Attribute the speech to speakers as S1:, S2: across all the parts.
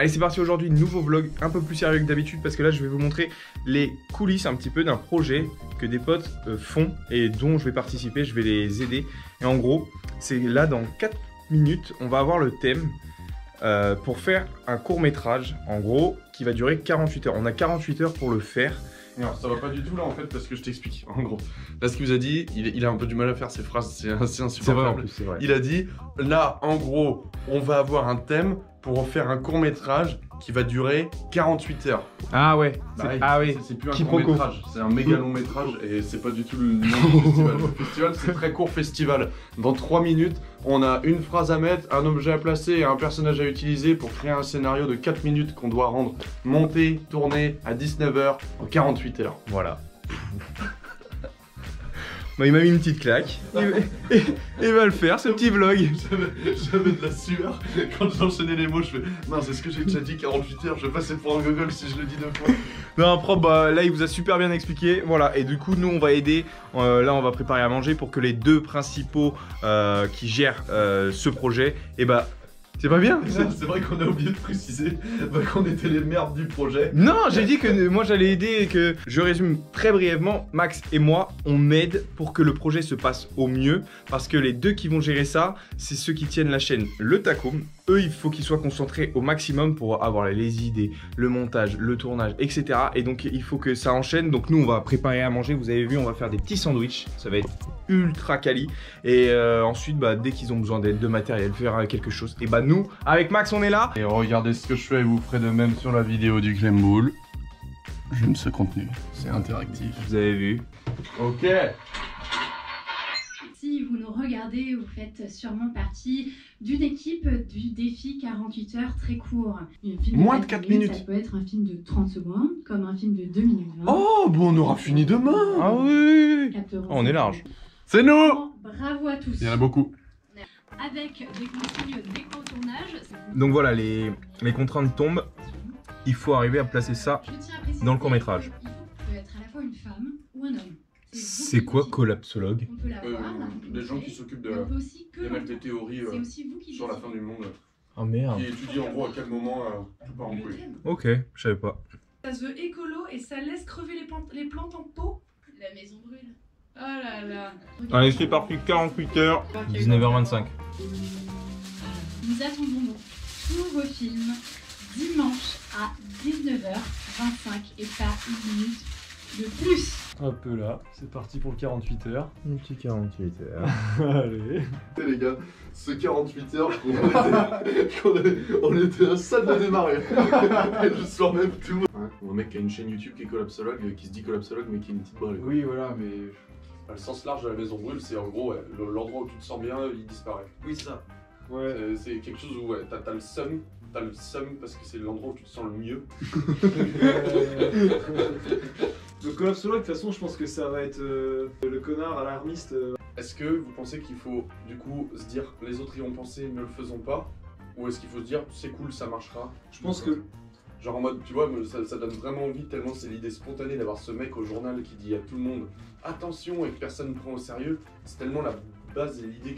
S1: Allez, c'est parti aujourd'hui, nouveau vlog un peu plus sérieux que d'habitude parce que là je vais vous montrer les coulisses un petit peu d'un projet que des potes font et dont je vais participer, je vais les aider. Et en gros, c'est là dans 4 minutes, on va avoir le thème pour faire un court-métrage en gros qui va durer 48 heures. On a 48 heures pour le faire.
S2: Alors ça va pas du tout là en fait parce que je t'explique en gros. Là ce qu'il vous a dit, il a un peu du mal à faire ses phrases, c'est insupportable.
S1: C'est vrai en plus, c'est vrai.
S2: Il a dit, là en gros, on va avoir un thème pour faire un court métrage qui va durer 48 heures.
S1: Ah ouais,
S2: C'est plus un court métrage, c'est un méga long métrage et c'est pas du tout le nom du festival. Le festival c'est très court festival. Dans 3 minutes, on a une phrase à mettre, un objet à placer et un personnage à utiliser pour créer un scénario de 4 minutes qu'on doit rendre monté, tourné à 19 h en 48 heures.
S1: Voilà. Bon, il m'a mis une petite claque. Il va le faire, ce petit vlog.
S2: J'avais de la sueur. Quand j'enchaînais les mots, je fais non, c'est ce que j'ai déjà dit, 48 heures. Je vais passer pour un gogol si je le dis 2 fois.
S1: Non, propre, bah, là il vous a super bien expliqué. Voilà, et du coup, nous on va aider. Là, on va préparer à manger pour que les deux principaux qui gèrent ce projet, et bah. C'est pas bien.
S2: C'est vrai qu'on a oublié de préciser qu'on était les merdes du projet.
S1: Non, j'ai dit que moi j'allais aider et que je résume très brièvement. Max et moi, on aide pour que le projet se passe au mieux parce que les deux qui vont gérer ça, c'est ceux qui tiennent la chaîne, le Tacom. Eux, il faut qu'ils soient concentrés au maximum pour avoir les idées, le montage, le tournage, etc. Et donc, il faut que ça enchaîne. Donc, nous, on va préparer à manger. Vous avez vu, on va faire des petits sandwichs. Ça va être ultra quali. Et ensuite, bah, dès qu'ils ont besoin d'aide, de matériel, faire quelque chose, et bah, nous, avec Max, on est là.
S2: Et regardez ce que je fais et vous ferez de même sur la vidéo du Clemboul. J'aime ce contenu, c'est interactif.
S1: Vous avez vu.
S2: Ok.
S3: Si vous nous regardez, vous faites sûrement partie d'une équipe du défi 48 heures très court.
S2: Moins de 4 minutes.
S3: Ça peut être un film de 30 secondes, comme un film de 2 minutes 20.
S2: Oh, bon, on aura fini demain.
S1: Ah oui.
S3: Capteurs
S1: On est large.
S2: C'est nous.
S3: Bravo à tous.
S2: Il y en a beaucoup.
S3: Avec des consignes d'écran tournage.
S1: Donc voilà, les contraintes tombent. Il faut arriver à placer ça dans le court-métrage.
S3: Il faut être à la fois une femme ou un homme.
S1: C'est quoi collapsologue?
S3: On peut l'avoir,
S2: Des gens qui s'occupent de mettre des théories sur la fin du monde.
S1: Oh merde.
S2: Qui étudient en gros à quel moment tout part en couille.
S1: Ok, je savais pas.
S4: Ça se veut écolo et ça laisse crever les plantes en pot.
S3: La maison brûle.
S4: Oh là là.
S1: Allez, c'est parti, 48 heures, 19h25.
S3: Nous attendons donc tous vos films dimanche à 19h25 et pas une minute de plus.
S5: Un peu là, c'est parti pour le 48 heures.
S1: Un petit 48 heures.
S5: Allez.
S2: Les gars, ce 48 heures on était à ça de démarrer. Je sors même tout. Un mec qui a une chaîne YouTube qui est collapsologue, qui se dit collapsologue mais qui est une petite balle.
S5: Oui, voilà, mais.
S2: Le sens large de la maison brûle, c'est en gros l'endroit où tu te sens bien, il disparaît.
S5: Oui, c'est ça. Ouais.
S2: C'est quelque chose où t'as le seum. T'as le seum parce que c'est l'endroit où tu te sens le mieux.
S5: Le collapsologue, de toute façon, je pense que ça va être le connard alarmiste.
S2: Est-ce que vous pensez qu'il faut du coup se dire les autres y ont pensé, ne le faisons pas? Ou est-ce qu'il faut se dire c'est cool, ça marchera?
S5: Je pense que.
S2: Genre en mode, tu vois, ça donne vraiment envie tellement c'est l'idée spontanée d'avoir ce mec au journal qui dit à tout le monde attention et que personne ne prend au sérieux. C'est tellement la base et l'idée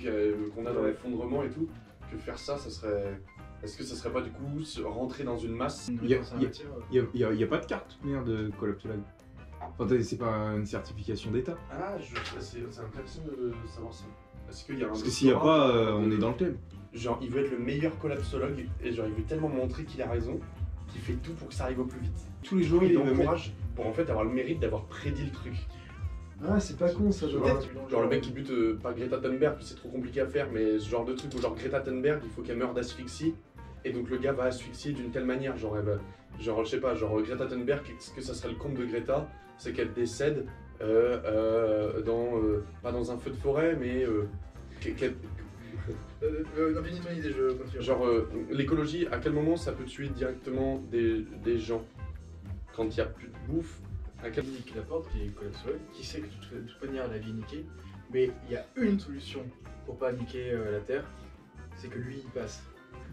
S2: qu'on a dans l'effondrement et tout, que faire ça, ça serait. Est-ce que ça serait pas du coup rentrer dans une masse?
S1: Il y a pas de carte de collapsologue. Enfin, c'est pas une certification d'état.
S2: Ah, c'est intéressant de savoir ça. Est-ce qu'il y a un
S1: Parce que s'il y a pas, on est dans le thème.
S2: Genre, il veut être le meilleur collapsologue et genre, il veut tellement montrer qu'il a raison qu'il fait tout pour que ça arrive au plus vite.
S1: Tous les jours,
S2: il
S1: il
S2: encourage pour en fait avoir le mérite d'avoir prédit le truc.
S5: Ah, c'est pas con ça,
S2: Genre le mec qui bute pas Greta Thunberg, c'est trop compliqué à faire, mais ce genre de truc où genre Greta Thunberg, il faut qu'elle meure d'asphyxie. Et donc le gars va asphyxier d'une telle manière, genre je sais pas, genre Greta Thunberg, ce que ça serait le compte de Greta, c'est qu'elle décède pas dans un feu de forêt, mais genre l'écologie, à quel moment ça peut tuer directement des gens? Quand il n'y a plus de bouffe, à quel...
S6: Nick Laporte, qui est collapsologue, qui sait que de toute manière la vie est niquée, mais il y a une solution pour pas niquer la Terre, c'est que lui il passe.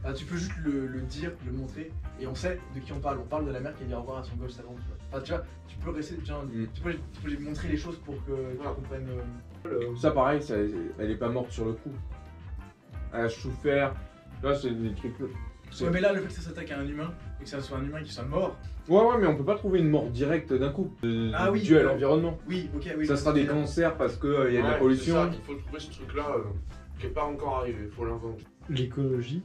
S6: Ah, tu peux juste le dire, le montrer, et on sait de qui on parle. On parle de la mère qui dit au revoir à son gosse avant, tu vois. Enfin, tu vois, tu peux rester, tu peux lui montrer les choses pour que tu comprennes.
S1: Ça, pareil, elle est pas morte sur le coup. Elle a souffert. Là, c'est des trucs
S6: Ouais, mais là, le fait que ça s'attaque à un humain, et que ça soit un humain qui soit mort.
S2: Ouais, mais on peut pas trouver une mort directe d'un coup.
S6: Ah oui.
S2: Dû à l'environnement.
S6: Oui, ok, oui.
S2: Ça sera des cancers parce qu'il y a de la pollution.
S7: C'est ça, il faut trouver ce truc-là qui n'est pas encore arrivé, il faut l'inventer.
S8: L'écologie,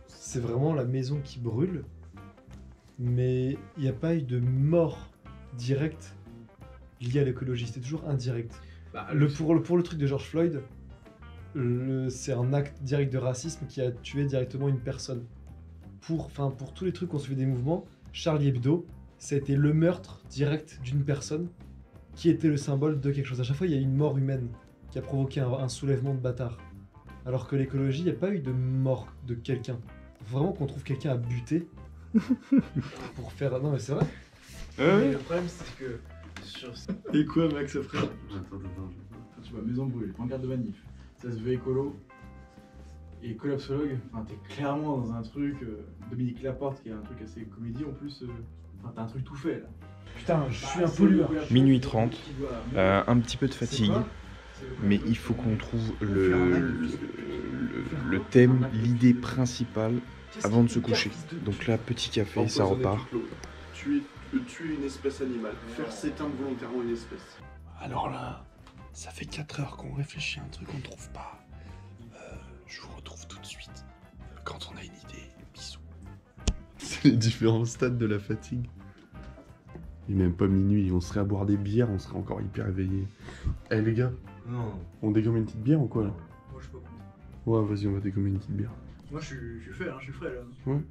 S8: c'est vraiment la maison qui brûle, mais il n'y a pas eu de mort directe liée à l'écologie, c'était toujours indirect.
S6: Bah,
S8: Pour le truc de George Floyd, c'est un acte direct de racisme qui a tué directement une personne. Pour tous les trucs qu'on suivait des mouvements, Charlie Hebdo, ça a été le meurtre direct d'une personne qui était le symbole de quelque chose. À chaque fois, il y a eu une mort humaine qui a provoqué un soulèvement de bâtards. Alors que l'écologie, il n'y a pas eu de mort de quelqu'un. Faut vraiment qu'on trouve quelqu'un à buter pour faire... Non mais c'est vrai.
S6: Mais le problème, c'est que sur...
S5: Et quoi, Max, après?
S6: Quand tu vois maison brûlée, pancarte de manif, ça se veut écolo, et collapsologue, enfin t'es clairement dans un truc, Dominique Laporte qui a un truc assez comédie en plus, enfin t'as un truc tout fait là.
S8: Putain, je suis un pollueur.
S1: Minuit 30, un petit peu de fatigue, mais il faut qu'on trouve le thème, l'idée principale avant de se coucher. Donc là, petit café, ça repart.
S7: Tuer une espèce animale, faire s'éteindre volontairement une espèce.
S9: Alors là, ça fait 4 heures qu'on réfléchit à un truc qu'on trouve pas. Je vous retrouve tout de suite quand on a une idée. Bisous.
S7: C'est les différents stades de la fatigue. Et même pas minuit, on serait à boire des bières, on serait encore hyper éveillé. Eh les gars,
S6: Non.
S7: on dégomme une petite bière ou quoi là?
S6: Moi je sais pas.
S7: Ouais, vas-y, on va dégommer une petite bière.
S6: Moi je suis fait, hein, je suis frais là.
S7: Ouais.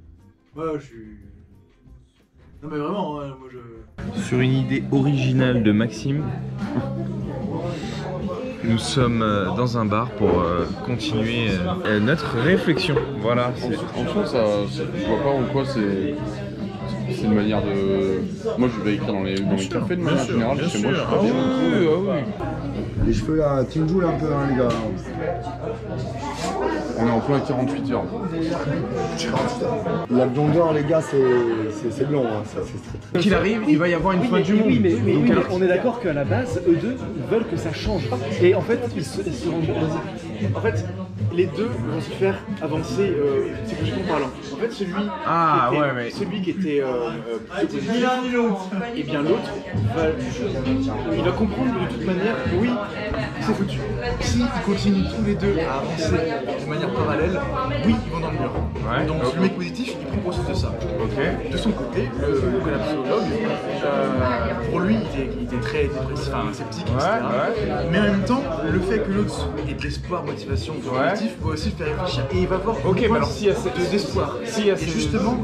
S6: Ouais, je suis... Non mais vraiment, hein, moi je...
S1: Sur une idée originale de Maxime, nous sommes dans un bar pour continuer notre réflexion. Voilà.
S2: Franchement, je vois pas en quoi c'est une manière de... Moi, je vais écrire dans les cafés de manière générale. Chez moi, je suis pas bien.
S10: Les cheveux là, Tinjoul un peu, hein, les gars.
S2: On est en plein 48 heures.
S10: La blondeur, les gars, c'est blond. Hein. Ça, c'est très...
S1: Qu'il arrive, il va y avoir une fin du monde.
S8: Oui, mais on est d'accord qu'à la base, eux deux veulent que ça change. Et en fait, ils se rendent...
S6: En fait, les deux vont se faire avancer psychologiquement parlant. En fait, celui qui était plutôt positif, et bien l'autre, il va comprendre que de toute manière, oui, c'est foutu. S'ils continuent tous les deux à avancer de manière parallèle, oui, ils vont dans le mur.
S1: Ouais.
S6: Donc le mec positif, il prend conscience de ça.
S1: Ok.
S6: De son côté, le collapsologue, pour lui, il était très dépressif, enfin sceptique, etc. Mais en même temps, le fait que l'autre ait de l'espoir, motivation, positif, va aussi le faire réfléchir. Et il va avoir
S1: Ok, mais alors s'il y a cette...
S6: d'espoir.
S1: Si,
S6: Et justement,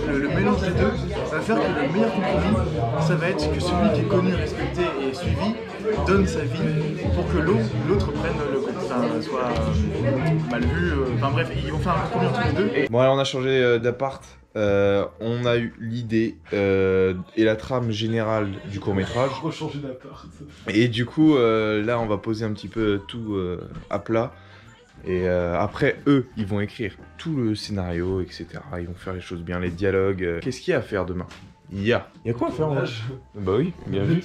S6: le mélange des deux va faire que le meilleur compromis, ça va être que celui qui est connu, respecté et suivi donne sa vie pour que l'autre prenne le côté, enfin, soit mal vu. Enfin bref, ils vont faire un compromis entre les deux.
S1: Bon, alors on a changé d'appart. On a eu l'idée et la trame générale du court-métrage.
S5: Rechanger d'appart.
S1: Et du coup, là, on va poser un petit peu tout à plat. Et après, eux, ils vont écrire tout le scénario, etc. Ils vont faire les choses bien, les dialogues. Qu'est-ce qu'il y a à faire demain? Il y a quoi à faire en vrai? Bah oui, bien vu.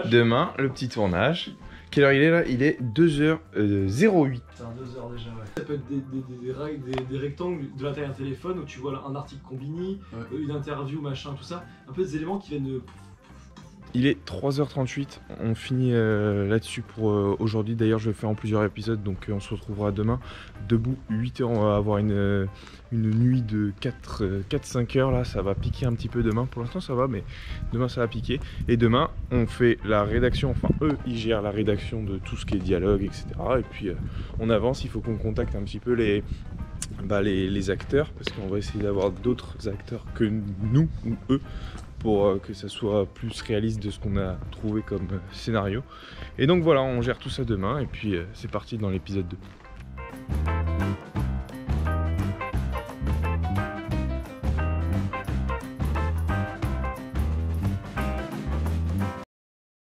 S1: Demain, le petit tournage. Quelle heure il est là? Il est 2h08.
S5: C'est un 2 heures déjà, ouais. Ça peut être des rectangles de l'intérieur d'un téléphone où tu vois un article Combini, une interview, machin, tout ça. Un peu des éléments qui viennent de...
S1: Il est 3h38, on finit là-dessus pour aujourd'hui. D'ailleurs, je vais le faire en plusieurs épisodes, donc on se retrouvera demain. Debout, 8h, on va avoir une nuit de 4-5 heures. Là, ça va piquer un petit peu demain. Pour l'instant, ça va, mais demain, ça va piquer. Et demain, on fait la rédaction. Enfin, eux, ils gèrent la rédaction de tout ce qui est dialogue, etc. Et puis, on avance. Il faut qu'on contacte un petit peu les acteurs, parce qu'on va essayer d'avoir d'autres acteurs que nous ou eux, pour que ça soit plus réaliste de ce qu'on a trouvé comme scénario. Et donc voilà, on gère tout ça demain, et puis c'est parti dans l'épisode 2.